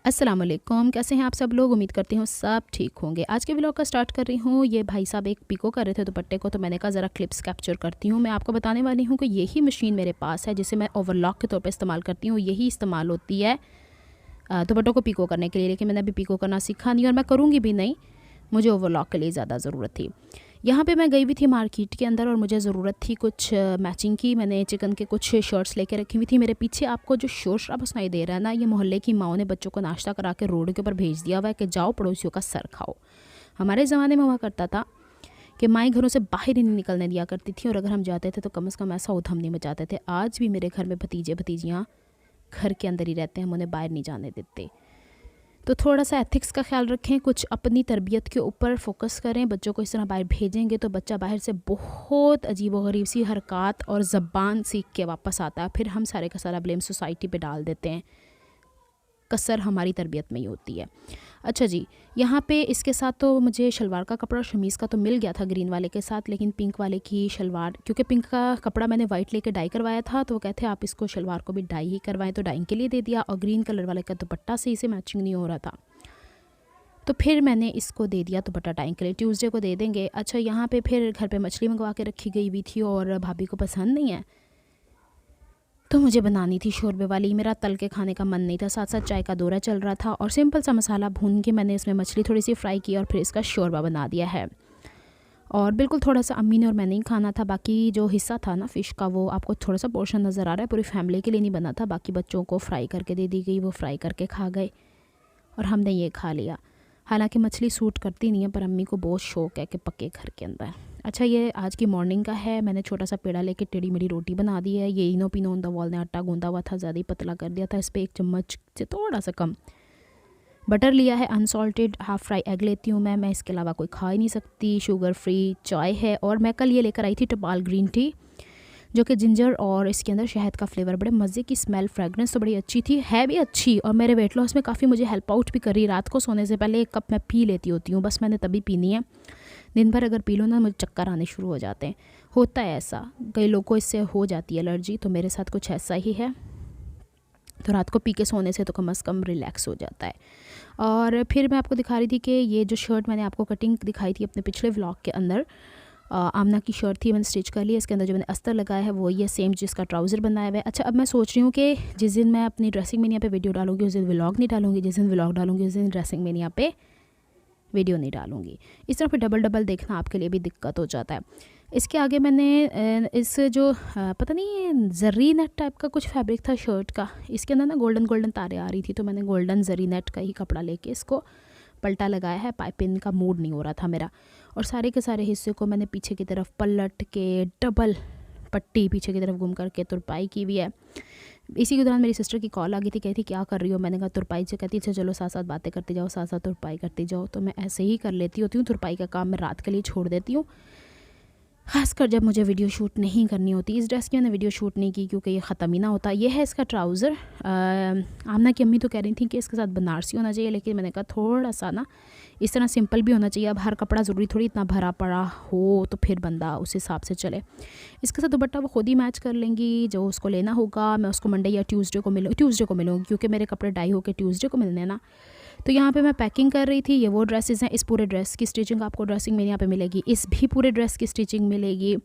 अस्सलाम वालेकुम, कैसे हैं आप सब लोग। उम्मीद करती हूँ सब ठीक होंगे। आज के व्लॉग का स्टार्ट कर रही हूँ। ये भाई साहब एक पिको कर रहे थे दुपट्टे को, तो मैंने कहा ज़रा क्लिप्स कैप्चर करती हूँ। मैं आपको बताने वाली हूँ कि यही मशीन मेरे पास है जिसे मैं ओवरलॉक के तौर पे इस्तेमाल करती हूँ। यही इस्तेमाल होती है दुपट्टों को पिको करने के लिए, लेकिन मैंने अभी पिको करना सीखा नहीं और मैं करूँगी भी नहीं। मुझे ओवरलॉक के लिए ज़्यादा ज़रूरत थी। यहाँ पे मैं गई हुई थी मार्केट के अंदर और मुझे ज़रूरत थी कुछ मैचिंग की। मैंने चिकन के कुछ शर्ट्स लेके रखी हुई थी। मेरे पीछे आपको जो शोर शराबा सुनाई दे रहा है ना, ये मोहल्ले की माओ ने बच्चों को नाश्ता करा के रोड के ऊपर भेज दिया हुआ है कि जाओ पड़ोसियों का सर खाओ। हमारे ज़माने में हुआ करता था कि माएँ घरों से बाहर ही नहीं निकलने दिया करती थी और अगर हम जाते थे तो कम से कम ऐसा उधम नहीं मचाते थे। आज भी मेरे घर में भतीजे भतीजियाँ घर के अंदर ही रहते हैं, हम उन्हें बाहर नहीं जाने देते। तो थोड़ा सा एथिक्स का ख्याल रखें, कुछ अपनी तरबियत के ऊपर फोकस करें। बच्चों को इस तरह बाहर भेजेंगे तो बच्चा बाहर से बहुत अजीब व गरीब सी हरकत और ज़बान सीख के वापस आता है। फिर हम सारे का सारा ब्लेम सोसाइटी पे डाल देते हैं। कसर हमारी तरबियत में ही होती है। अच्छा जी, यहाँ पे इसके साथ तो मुझे शलवार का कपड़ा शमीज़ का तो मिल गया था ग्रीन वाले के साथ, लेकिन पिंक वाले की शलवार, क्योंकि पिंक का कपड़ा मैंने वाइट लेके डाई करवाया था तो वो कहते हैं आप इसको शलवार को भी डाई ही करवाएं, तो डाइंग के लिए दे दिया। और ग्रीन कलर वाले का दुपट्टा से इसे मैचिंग नहीं हो रहा था तो फिर मैंने इसको दे दिया दुपट्टा डाइंग के लिए। ट्यूसडे को दे देंगे। अच्छा, यहाँ पे फिर घर पे मछली मंगवा के रखी गई हुई थी और भाभी को पसंद नहीं है तो मुझे बनानी थी शोरबे वाली। मेरा तल के खाने का मन नहीं था, साथ साथ चाय का दौरा चल रहा था और सिंपल सा मसाला भून के मैंने इसमें मछली थोड़ी सी फ्राई की और फिर इसका शोरबा बना दिया है। और बिल्कुल थोड़ा सा अम्मी ने और मैंने ही खाना था। बाकी जो हिस्सा था ना फ़िश का, वो आपको थोड़ा सा पोर्शन नज़र आ रहा है, पूरी फैमिली के लिए नहीं बना था। बाकी बच्चों को फ्राई करके दे दी गई, वो फ्राई करके खा गए और हमने ये खा लिया। हालांकि मछली सूट करती नहीं है पर अम्मी को बहुत शौक़ है कि पके घर के अंदर। अच्छा, ये आज की मॉर्निंग का है। मैंने छोटा सा पेड़ा लेके टेढ़ी मेढ़ी रोटी बना दी है। ये इनो पिनो ऑन द वॉल ने आटा गूंदा हुआ था, ज़्यादा ही पतला कर दिया था। इस पर 1 चम्मच से थोड़ा सा कम बटर लिया है अनसॉल्टेड। हाफ़ फ्राई एग लेती हूँ मैं इसके अलावा कोई खा ही नहीं सकती। शुगर फ्री चाय है और मैं कल ये लेकर आई थी टपाल ग्रीन टी, जो कि जिंजर और इसके अंदर शहद का फ्लेवर, बड़े मज़े की स्मेल, फ्रेगनेंस तो बड़ी अच्छी थी, है भी अच्छी और मेरे वेट लॉस में काफ़ी मुझे हेल्प आउट भी करी। रात को सोने से पहले 1 कप मैं पी लेती होती हूँ, बस मैंने तभी पीनी है। दिन भर अगर पी लो ना मुझे चक्कर आने शुरू हो जाते हैं। होता है ऐसा, कई लोगों को इससे हो जाती है एलर्जी, तो मेरे साथ कुछ ऐसा ही है। तो रात को पी के सोने से तो कम से कम रिलैक्स हो जाता है। और फिर मैं आपको दिखा रही थी कि ये जो शर्ट मैंने आपको कटिंग दिखाई थी अपने पिछले व्लॉग के अंदर, आमना की शर्ट थी, मैंने स्टिच कर ली है। इसके अंदर जो मैंने अस्तर लगाया है वो ये सेम जिसका ट्राउज़र बनाया हुआ है। अच्छा, अब मैं सोच रही हूँ कि जिस दिन मैं अपनी ड्रेसिंग मेनिया पे वीडियो डालूंगी उस दिन व्लॉग नहीं डालूंगी, जिस दिन व्लॉग डालूंगी उस दिन ड्रेसिंग मेनिया पे वीडियो नहीं डालूंगी। इस तरह फिर डबल डबल देखना आपके लिए भी दिक्कत हो जाता है। इसके आगे मैंने इस जो पता नहीं जरी नेट टाइप का कुछ फैब्रिक था शर्ट का, इसके अंदर ना गोल्डन गोल्डन तारे आ रही थी, तो मैंने गोल्डन जरी नेट का ही कपड़ा लेके इसको पलटा लगाया है। पाइपिंग का मूड नहीं हो रहा था मेरा, और सारे के सारे हिस्से को मैंने पीछे की तरफ पलट के डबल पट्टी पीछे की तरफ घूम करके तुरपाई की हुई है। इसी के दौरान मेरी सिस्टर की कॉल आ गई थी, कहती क्या कर रही हो। मैंने कहा तुरपाई से। कहती अच्छा चलो साथ साथ बातें करती जाओ, साथ साथ तुरपाई करती जाओ। तो मैं ऐसे ही कर लेती होती हूँ, तुरपाई का काम मैं रात के लिए छोड़ देती हूँ, ख़ासकर जब मुझे वीडियो शूट नहीं करनी होती। इस ड्रेस की मैंने वीडियो शूट नहीं की क्योंकि ये ख़त्म ही ना होता। ये है इसका ट्राउज़र। आमना की अम्मी तो कह रही थी कि इसके साथ बनारसी होना चाहिए, लेकिन मैंने कहा थोड़ा सा ना इस तरह सिंपल भी होना चाहिए। अब हर कपड़ा ज़रूरी थोड़ी इतना भरा पड़ा हो, तो फिर बंदा उस हिसाब से चले। इसके साथ दुपट्टा वो खुद ही मैच कर लेंगी, जो उसको लेना होगा। मैं उसको मंडे या ट्यूसडे को मिलूँगी क्योंकि मेरे कपड़े डाई होकर ट्यूसडे को मिलने ना। तो यहाँ पे मैं पैकिंग कर रही थी। ये वो ड्रेसेस हैं। इस पूरे ड्रेस की स्टिचिंग आपको ड्रेसिंग में यहाँ पे मिलेगी, इस भी पूरे ड्रेस की स्टिचिंग मिलेगी।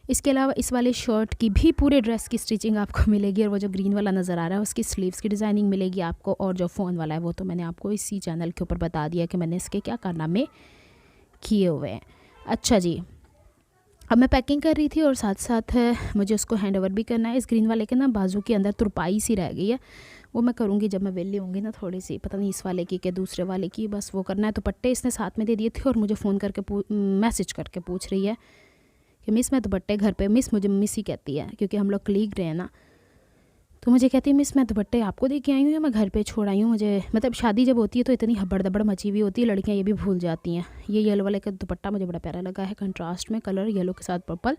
इसके अलावा इस वाले शर्ट की भी पूरे ड्रेस की स्टिचिंग आपको मिलेगी, और वो जो ग्रीन वाला नज़र आ रहा है उसकी स्लीव्स की डिज़ाइनिंग मिलेगी आपको। और जो फ़ोन वाला है वो तो मैंने आपको इसी चैनल के ऊपर बता दिया कि मैंने इसके क्या कारनामे किए हुए हैं। अच्छा जी, अब मैं पैकिंग कर रही थी और साथ साथ मुझे उसको हैंड ओवर भी करना है। इस ग्रीन वाले के ना बाजू के अंदर तुरपाई सी रह गई है, वो मैं करूँगी जब मैं वेली होंगी ना थोड़ी सी, पता नहीं इस वाले की क्या दूसरे वाले की, बस वो करना है। तो पट्टे इसने साथ में दे दिए थे और मुझे फ़ोन करके मैसेज करके पूछ रही है कि मिस मैं दुपट्टे घर पे, मिस मुझे मिस ही कहती है क्योंकि हम लोग कलीग रहे हैं ना, तो मुझे कहती है मिस मैं दुपट्टे आपको दे के आई हूँ या मैं घर पे छोड़ आई हूँ। मुझे मतलब शादी जब होती है तो इतनी हबड़ दबड़ मची हुई होती है, लड़कियाँ ये भी भूल जाती हैं। ये येलो वाले का दुपट्टा मुझे बड़ा प्यारा लगा है, कंट्रास्ट में कलर येलो के साथ पर्पल,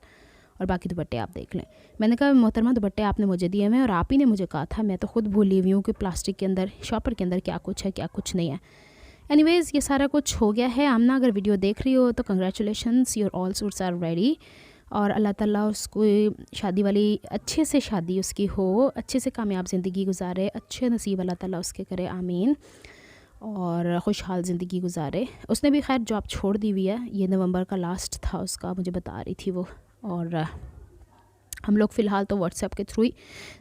और बाकी दुपट्टे आप देख लें। मैंने कहा मोहतरमा दुपट्टे आपने मुझे दिए हैं और आप ही ने मुझे कहा था, मैं तो खुद भूली हुई हूँ कि प्लास्टिक के अंदर शॉपर के अंदर क्या कुछ है क्या कुछ नहीं है। एनीवेज़ ये सारा कुछ हो गया है। आमना अगर वीडियो देख रही हो तो congratulations, your all suits are ready. और अल्लाह ताला उसको शादी वाली अच्छे से शादी उसकी हो, अच्छे से कामयाब ज़िंदगी गुजारे, अच्छे नसीब अल्लाह ताला उसके करे, आमीन। और खुशहाल ज़िंदगी गुजारे। उसने भी खैर जॉब छोड़ दी हुई है, ये नवंबर का लास्ट था उसका, मुझे बता रही थी वो। और हम लोग फ़िलहाल तो व्हाट्सएप के थ्रू ही,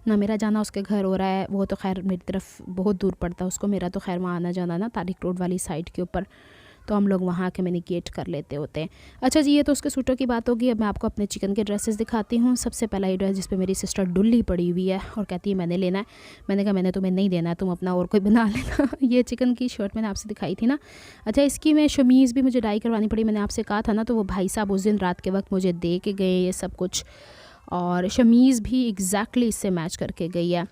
ना मेरा जाना उसके घर हो रहा है, वो तो खैर मेरी तरफ बहुत दूर पड़ता है उसको, मेरा तो खैर वहाँ आना जाना ना तारिक रोड वाली साइड के ऊपर, तो हम लोग वहाँ कम्युनिकेट कर लेते होते हैं। अच्छा जी, ये तो उसके सूटों की बात होगी। अब मैं आपको अपने चिकन के ड्रेसेस दिखाती हूँ। सबसे पहला ये ड्रेस जिस पे मेरी सिस्टर डुल्ली पड़ी हुई है और कहती है मैंने लेना है। मैंने कहा मैंने तुम्हें नहीं देना है, तुम अपना और कोई बना लेना। ये चिकन की शर्ट मैंने आपसे दिखाई थी ना। अच्छा, इसकी मैं शमीज़ भी मुझे डाई करवानी पड़ी, मैंने आपसे कहा था ना, तो वो भाई साहब उस दिन रात के वक्त मुझे दे के गए ये सब कुछ, और शमीज़ भी एग्जैक्टली इससे मैच करके गई है,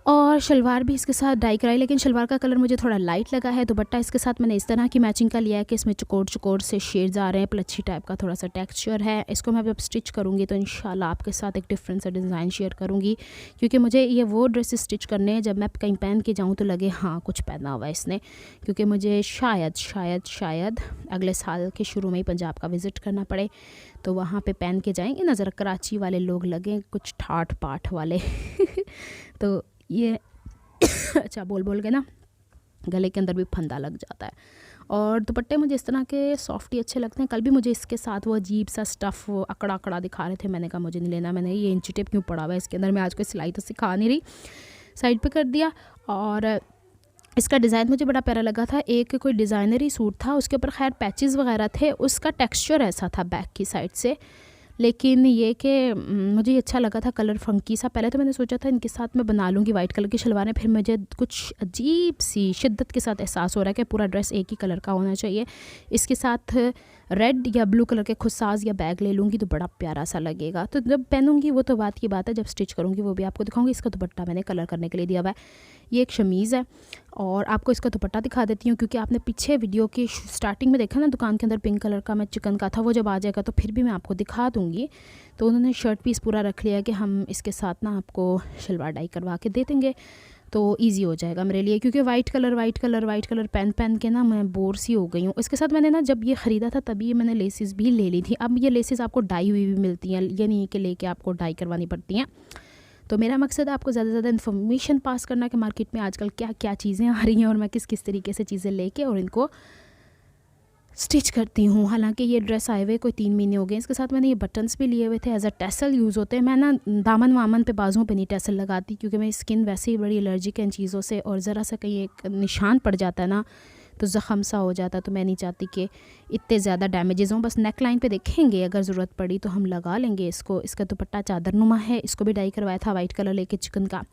और शलवार भी इसके साथ डाई कराई, लेकिन शलवार का कलर मुझे थोड़ा लाइट लगा है। दुपट्टा इसके साथ मैंने इस तरह की मैचिंग का लिया है कि इसमें चकोर चकोर से शेड्स आ रहे हैं, प्लच्छी टाइप का थोड़ा सा टेक्सचर है। इसको मैं जब स्टिच करूँगी तो इंशाल्लाह आपके साथ एक डिफरेंट सा डिज़ाइन शेयर करूँगी, क्योंकि मुझे ये वो ड्रेस स्टिच करने हैं जब मैं कहीं पहन के जाऊँ तो लगे हाँ कुछ पहना हुआ है इसने, क्योंकि मुझे शायद अगले साल के शुरू में ही पंजाब का विज़िट करना पड़े, तो वहाँ पे पहन के जाएंगे ना, ज़रा कराची वाले लोग लगें कुछ ठाठ पाठ वाले। तो ये अच्छा बोल के ना गले के अंदर भी फंदा लग जाता है। और दुपट्टे मुझे इस तरह के सॉफ्ट ही अच्छे लगते हैं। कल भी मुझे इसके साथ वो अजीब सा स्टफ़ वो अकड़ा अकड़ा दिखा रहे थे, मैंने कहा मुझे नहीं लेना, मैंने ये इंची टेप क्यों पड़ा हुआ है इसके अंदर, मैं आज कोई सिलाई तो सिखा नहीं रही, साइड पे कर दिया। और इसका डिज़ाइन मुझे बड़ा प्यारा लगा था, एक कोई डिज़ाइनरी सूट था, उसके ऊपर खैर पैचेस वगैरह थे, उसका टेक्सचर ऐसा था बैक की साइड से, लेकिन ये कि मुझे अच्छा लगा था, कलर फंकी सा। पहले तो मैंने सोचा था इनके साथ मैं बना लूँगी वाइट कलर की शलवारें, फिर मुझे कुछ अजीब सी शिद्दत के साथ एहसास हो रहा है कि पूरा ड्रेस एक ही कलर का होना चाहिए। इसके साथ रेड या ब्लू कलर के खुद साज या बैग ले लूँगी तो बड़ा प्यारा सा लगेगा। तो जब पहनूँगी वो तो बात की बात है, जब स्टिच करूँगी वो भी आपको दिखाऊँगी। इसका दुपट्टा मैंने कलर करने के लिए दिया हुआ है, ये एक शमीज़ है, और आपको इसका दुपट्टा दिखा देती हूँ, क्योंकि आपने पीछे वीडियो की स्टार्टिंग में देखा ना दुकान के अंदर पिंक कलर का मैं चिकन का था, वो जब आ जाएगा तो फिर भी मैं आपको दिखा दूँगी। तो उन्होंने शर्ट पीस पूरा रख लिया कि हम इसके साथ ना आपको शलवार डाई करवा के दे देंगे, तो इजी हो जाएगा मेरे लिए, क्योंकि वाइट कलर पहन के ना मैं बोर सी हो गई हूँ। इसके साथ मैंने ना जब ये ख़रीदा था तभी ये मैंने लेसेस भी ले ली थी। अब ये लेसेस आपको डाई हुई भी मिलती हैं, ये नहीं कि लेके आपको डाई करवानी पड़ती हैं। तो मेरा मकसद है आपको ज़्यादा से ज़्यादा इन्फॉर्मेशन पास करना कि मार्केट में आजकल क्या क्या चीज़ें आ रही हैं और मैं किस किस तरीके से चीज़ें लेके और इनको स्टिच करती हूँ। हालांकि ये ड्रेस आए हुए कोई 3 महीने हो गए। इसके साथ मैंने ये बटन्स भी लिए हुए थे, एज अ टैसल यूज़ होते हैं। मैं ना दामन वामन पे बाजुओं पे नहीं टैसल लगाती, क्योंकि मेरी स्किन वैसे ही बड़ी एलर्जिक है इन चीज़ों से, और ज़रा सा कहीं एक निशान पड़ जाता है ना तो ज़ख़म सा हो जाता है, तो मैं नहीं चाहती कि इतने ज़्यादा डैमेजेस हों। बस नेक लाइन पे देखेंगे, अगर ज़रूरत पड़ी तो हम लगा लेंगे इसको। इसका दुपट्टा चादरनुमा है, इसको भी डाई करवाया था वाइट कलर लेके चिकन का।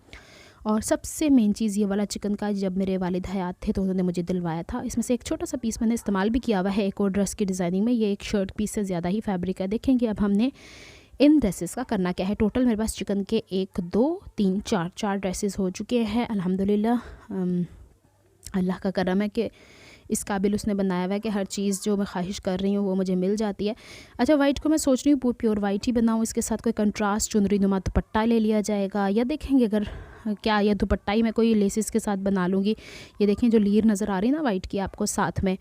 और सबसे मेन चीज़ ये वाला चिकन का, जब मेरे वालिद हयात थे तो उन्होंने मुझे दिलवाया था। इसमें से एक छोटा सा पीस मैंने इस्तेमाल भी किया हुआ है एक और ड्रेस की डिज़ाइनिंग में। ये एक शर्ट पीस से ज़्यादा ही फैब्रिक है। देखेंगे अब हमने इन ड्रेसेस का करना क्या है। टोटल मेरे पास चिकन के 1 2 3 4 ड्रेसेस हो चुके हैं अल्हम्दुलिल्लाह। अल्लाह का करम है कि इस काबिल उसने बनाया हुआ है कि हर चीज़ जो मैं ख्वाहिश कर रही हूँ वो मुझे मिल जाती है। अच्छा, वाइट को मैं सोच रही हूँ प्योर वाइट ही बनाऊँ, इसके साथ कोई कंट्रास्ट चुनरी नुमा दुपट्टा ले लिया जाएगा, या देखेंगे अगर क्या या दुपट्टा ही मैं कोई लेसिस के साथ बना लूँगी। ये देखें जो लीर नज़र आ रही है ना वाइट की आपको साथ में,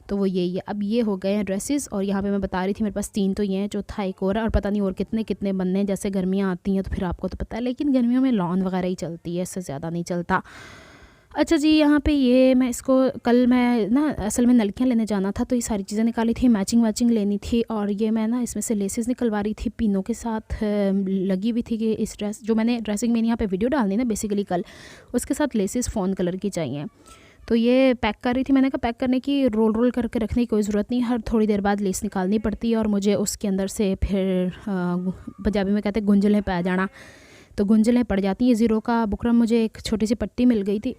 तो वो यही है। अब ये हो गए हैं ड्रेसेस, और यहाँ पे मैं बता रही थी मेरे पास 3 तो ये हैं, चौथा एक और है, और पता नहीं और कितने कितने बनने हैं। जैसे गर्मियाँ आती हैं तो फिर आपको तो पता है, लेकिन गर्मियों में लॉन वगैरह ही चलती है, इससे ज़्यादा नहीं चलता। अच्छा जी, यहाँ पे ये मैं इसको कल मैं ना असल में नलकियाँ लेने जाना था, तो ये सारी चीज़ें निकाली थी, मैचिंग लेनी थी, और ये मैं ना इसमें से लेसेस निकलवा रही थी, पिनों के साथ लगी हुई थी कि इस ड्रेस जो मैंने ड्रेसिंग में यहाँ पे वीडियो डालनी ना बेसिकली कल, उसके साथ लेसेस फ़ोन कलर की चाहिए। तो ये पैक कर रही थी, मैंने कहा पैक करने की रोल करके रखने की कोई ज़रूरत नहीं, हर थोड़ी देर बाद लेस निकालनी पड़ती है, और मुझे उसके अंदर से फिर पंजाबी में कहते हैं गुंजलें पै जाना, तो गुंजलें पड़ जाती हैं। ज़ीरो का बुकरम मुझे एक छोटी सी पट्टी मिल गई थी,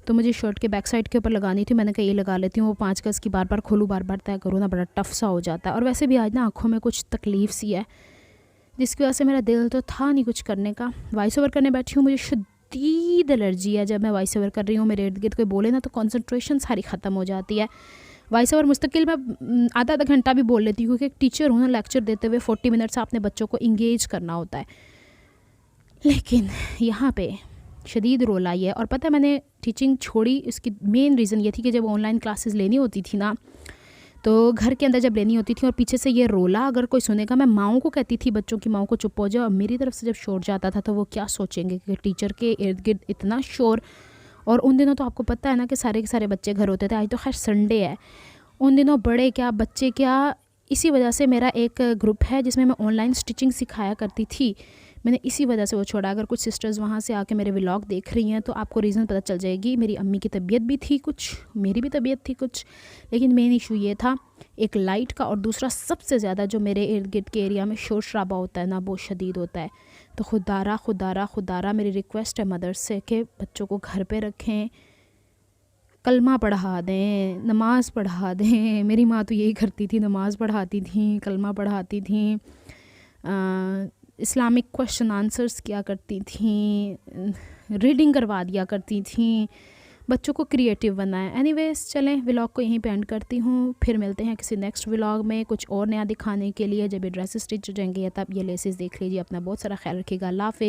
तो मुझे शर्ट के बैक साइड के ऊपर लगानी थी। मैंने कहा ये लगा लेती हूँ, वो 5 गज़ की बार बार खोलूँ बार बार तय करूँ ना, बड़ा टफ सा हो जाता है। और वैसे भी आज ना आँखों में कुछ तकलीफ़ सी है, जिसकी वजह से मेरा दिल तो था नहीं कुछ करने का। वॉइस ओवर करने बैठी हूँ, मुझे शदीद एलर्जी है। जब मैं वॉइस ओवर कर रही हूँ मेरे इर्द गिर्द कोई बोले ना तो कॉन्सनट्रेशन सारी ख़त्म हो जाती है। वॉइस ओवर मुस्तकिल मैं आधा घंटा भी बोल लेती हूँ, क्योंकि एक टीचर हूँ ना, लेक्चर देते हुए 40 मिनट्स आपने बच्चों को इंगेज करना होता है। लेकिन यहाँ पे शदीद रोल आई है। और पता है मैंने टीचिंग छोड़ी, इसकी मेन रीज़न ये थी कि जब ऑनलाइन क्लासेस लेनी होती थी ना, तो घर के अंदर जब लेनी होती थी और पीछे से ये रोला अगर कोई सुनेगा, मैं माँओं को कहती थी बच्चों की माँओं को चुप हो जाओ, और मेरी तरफ से जब शोर जाता था तो वो क्या सोचेंगे कि टीचर के इर्द गिर्द इतना शोर। और उन दिनों तो आपको पता है ना कि सारे के सारे बच्चे घर होते थे। आज तो खैर संडे है, उन दिनों बड़े क्या बच्चे क्या। इसी वजह से मेरा एक ग्रुप है जिसमें मैं ऑनलाइन स्टिचिंग सिखाया करती थी, मैंने इसी वजह से वो छोड़ा। अगर कुछ सिस्टर्स वहाँ से आके मेरे व्लॉग देख रही हैं तो आपको रीज़न पता चल जाएगी। मेरी अम्मी की तबीयत भी थी कुछ, मेरी भी तबीयत थी कुछ, लेकिन मेन इशू ये था एक लाइट का, और दूसरा सबसे ज़्यादा जो मेरे इर्द गिर्द के एरिया में शोर शराबा होता है ना, बहुत शदीद होता है। तो खुदारा खुदारा खुदारा मेरी रिक्वेस्ट है मदर से कि बच्चों को घर पे रखें, कलमा पढ़ा दें, नमाज पढ़ा दें। मेरी माँ तो यही करती थी, नमाज पढ़ाती थी, कलमा पढ़ाती थी, इस्लामिक क्वेश्चन आंसर्स किया करती थी, रीडिंग करवा दिया करती थी, बच्चों को क्रिएटिव बनाएं। एनीवेज चलें, व्लॉग को यहीं पे एंड करती हूँ, फिर मिलते हैं किसी नेक्स्ट व्लॉग में कुछ और नया दिखाने के लिए। जब ये ड्रेसेस स्टिच हो जाएंगे या तब ये लेसेस देख लीजिए। अपना बहुत सारा ख्याल रखिएगा। अल्लाह हाफ़िज़।